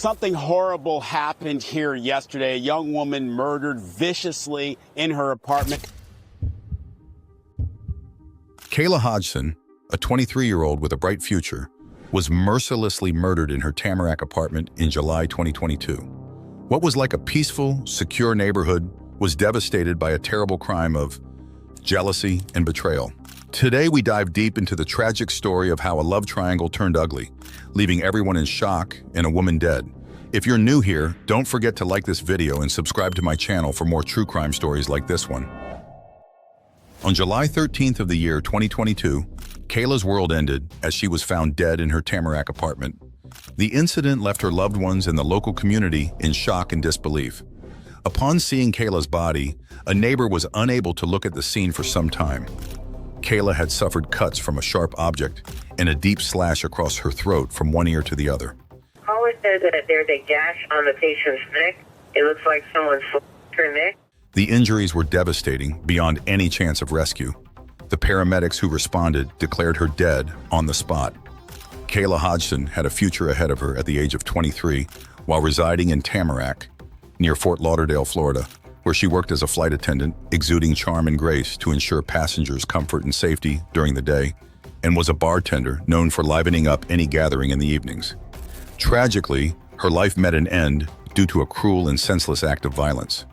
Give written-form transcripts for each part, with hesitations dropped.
Something horrible happened here yesterday. A young woman murdered viciously in her apartment. Kayla Hodgson, a 23-year-old with a bright future, was mercilessly murdered in her Tamarac apartment in July 2022. What was like a peaceful, secure neighborhood was devastated by a terrible crime of jealousy and betrayal. Today, we dive deep into the tragic story of how a love triangle turned ugly, leaving everyone in shock and a woman dead. If you're new here, don't forget to like this video and subscribe to my channel for more true crime stories like this one. On July 13th of the year 2022, Kayla's world ended as she was found dead in her Tamarac apartment. The incident left her loved ones and the local community in shock and disbelief. Upon seeing Kayla's body, a neighbor was unable to look at the scene for some time. Kayla had suffered cuts from a sharp object and a deep slash across her throat from one ear to the other. Caller says that there's a gash on the patient's neck. It looks like someone slashed her neck. The injuries were devastating beyond any chance of rescue. The paramedics who responded declared her dead on the spot. Kayla Hodgson had a future ahead of her at the age of 23 while residing in Tamarac, near Fort Lauderdale, Florida, where she worked as a flight attendant, exuding charm and grace to ensure passengers' comfort and safety during the day, and was a bartender known for livening up any gathering in the evenings. Tragically, her life met an end due to a cruel and senseless act of violence.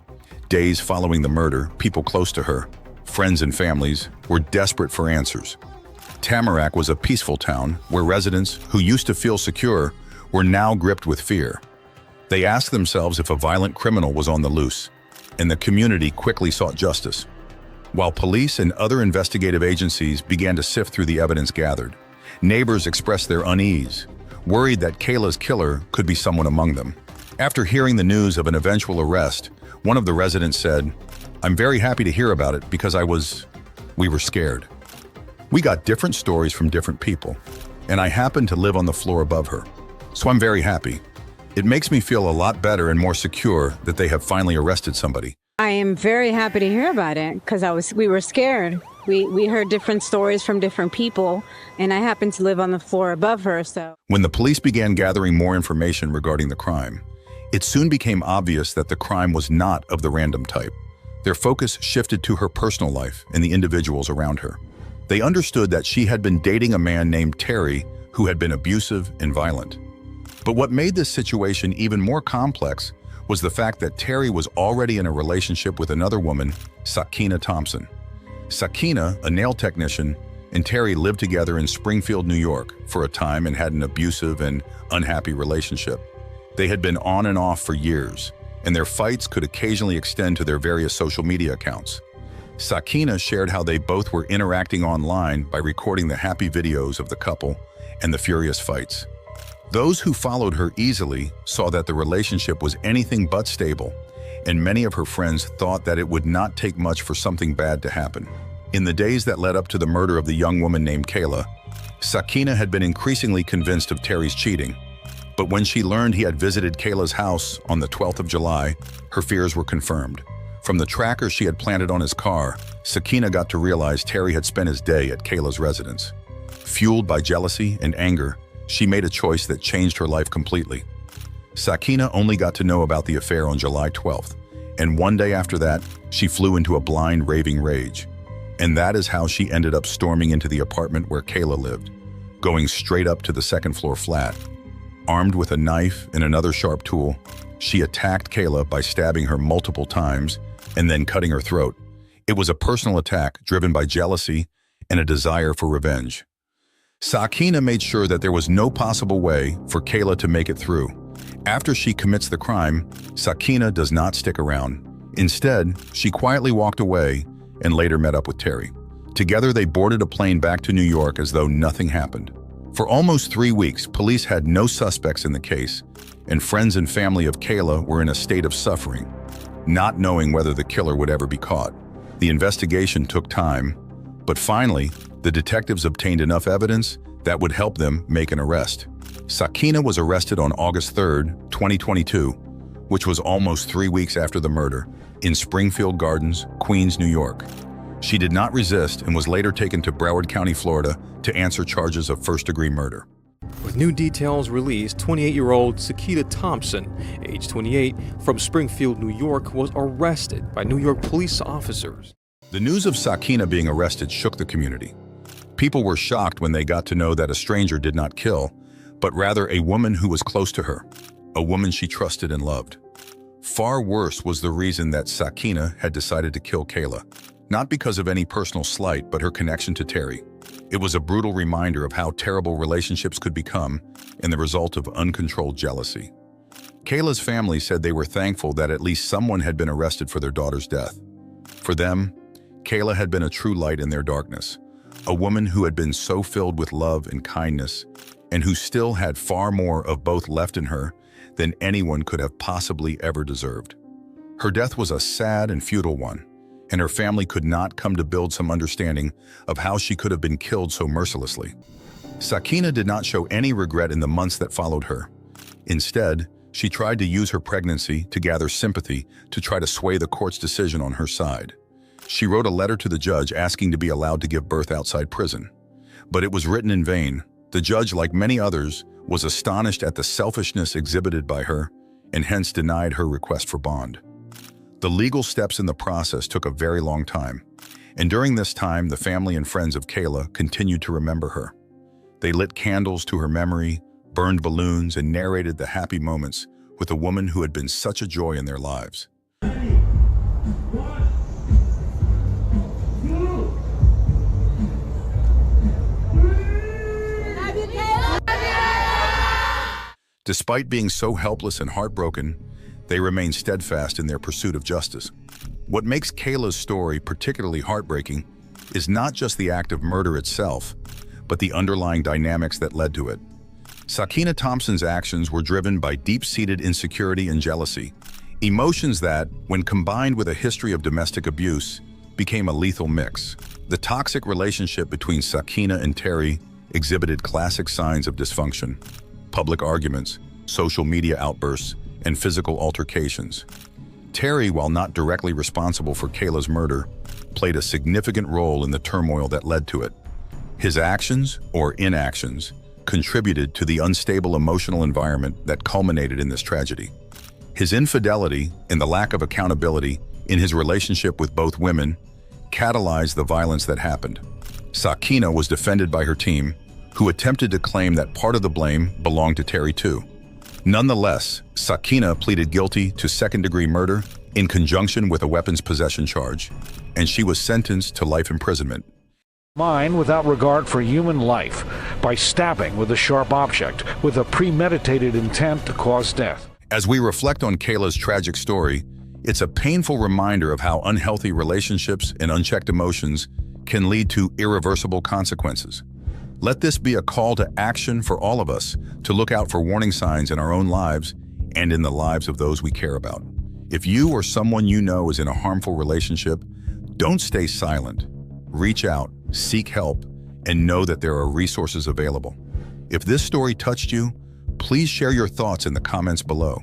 Days following the murder, people close to her, friends and families, were desperate for answers. Tamarac was a peaceful town where residents who used to feel secure were now gripped with fear. They asked themselves if a violent criminal was on the loose, and the community quickly sought justice. While police and other investigative agencies began to sift through the evidence gathered, neighbors expressed their unease, worried that Kayla's killer could be someone among them. After hearing the news of an eventual arrest, one of the residents said, "I'm very happy to hear about it because we were scared. We got different stories from different people, and I happened to live on the floor above her. So I'm very happy. It makes me feel a lot better and more secure that they have finally arrested somebody." I am very happy to hear about it because we were scared. We heard different stories from different people, and I happened to live on the floor above her, so. When the police began gathering more information regarding the crime, it soon became obvious that the crime was not of the random type. Their focus shifted to her personal life and the individuals around her. They understood that she had been dating a man named Terry who had been abusive and violent. But what made this situation even more complex was the fact that Terry was already in a relationship with another woman, Sakina Thompson. Sakina, a nail technician, and Terry lived together in Springfield, New York for a time and had an abusive and unhappy relationship. They had been on and off for years, and their fights could occasionally extend to their various social media accounts. Sakina shared how they both were interacting online by recording the happy videos of the couple and the furious fights. Those who followed her easily saw that the relationship was anything but stable, and many of her friends thought that it would not take much for something bad to happen. In the days that led up to the murder of the young woman named Kayla, Sakina had been increasingly convinced of Terry's cheating. But when she learned he had visited Kayla's house on the 12th of July, her fears were confirmed. From the tracker she had planted on his car, Sakina got to realize Terry had spent his day at Kayla's residence. Fueled by jealousy and anger, she made a choice that changed her life completely. Sakina only got to know about the affair on July 12th, and one day after that, she flew into a blind, raving rage. And that is how she ended up storming into the apartment where Kayla lived, going straight up to the second-floor flat. Armed with a knife and another sharp tool, she attacked Kayla by stabbing her multiple times and then cutting her throat. It was a personal attack driven by jealousy and a desire for revenge. Sakina made sure that there was no possible way for Kayla to make it through. After she commits the crime, Sakina does not stick around. Instead, she quietly walked away and later met up with Terry. Together, they boarded a plane back to New York as though nothing happened. For almost 3 weeks, police had no suspects in the case, and friends and family of Kayla were in a state of suffering, not knowing whether the killer would ever be caught. The investigation took time, but finally, the detectives obtained enough evidence that would help them make an arrest. Sakina was arrested on August 3rd, 2022, which was almost 3 weeks after the murder, in Springfield Gardens, Queens, New York. She did not resist and was later taken to Broward County, Florida, to answer charges of first-degree murder. With new details released, 28-year-old Kayla Hodgson, age 28, from Springfield, New York, was arrested by New York police officers. The news of Sakina being arrested shook the community. People were shocked when they got to know that a stranger did not kill, but rather a woman who was close to her, a woman she trusted and loved. Far worse was the reason that Sakina had decided to kill Kayla, not because of any personal slight, but her connection to Terry. It was a brutal reminder of how terrible relationships could become and the result of uncontrolled jealousy. Kayla's family said they were thankful that at least someone had been arrested for their daughter's death. For them, Kayla had been a true light in their darkness, a woman who had been so filled with love and kindness, and who still had far more of both left in her than anyone could have possibly ever deserved. Her death was a sad and futile one, and her family could not come to build some understanding of how she could have been killed so mercilessly. Sakina did not show any regret in the months that followed her. Instead, she tried to use her pregnancy to gather sympathy to try to sway the court's decision on her side. She wrote a letter to the judge asking to be allowed to give birth outside prison. But it was written in vain. The judge, like many others, was astonished at the selfishness exhibited by her and hence denied her request for bond. The legal steps in the process took a very long time, and during this time, the family and friends of Kayla continued to remember her. They lit candles to her memory, burned balloons, and narrated the happy moments with a woman who had been such a joy in their lives. Despite being so helpless and heartbroken, they remain steadfast in their pursuit of justice. What makes Kayla's story particularly heartbreaking is not just the act of murder itself, but the underlying dynamics that led to it. Sakina Hodgson's actions were driven by deep-seated insecurity and jealousy, emotions that, when combined with a history of domestic abuse, became a lethal mix. The toxic relationship between Sakina and Terry exhibited classic signs of dysfunction: public arguments, social media outbursts, and physical altercations. Terry, while not directly responsible for Kayla's murder, played a significant role in the turmoil that led to it. His actions, or inactions, contributed to the unstable emotional environment that culminated in this tragedy. His infidelity and the lack of accountability in his relationship with both women catalyzed the violence that happened. Sakina was defended by her team, who attempted to claim that part of the blame belonged to Terry too. Nonetheless, Sakina pleaded guilty to second-degree murder in conjunction with a weapons possession charge, and she was sentenced to life imprisonment. Mine without regard for human life by stabbing with a sharp object with a premeditated intent to cause death. As we reflect on Kayla's tragic story, it's a painful reminder of how unhealthy relationships and unchecked emotions can lead to irreversible consequences. Let this be a call to action for all of us to look out for warning signs in our own lives and in the lives of those we care about. If you or someone you know is in a harmful relationship, don't stay silent. Reach out, seek help, and know that there are resources available. If this story touched you, please share your thoughts in the comments below.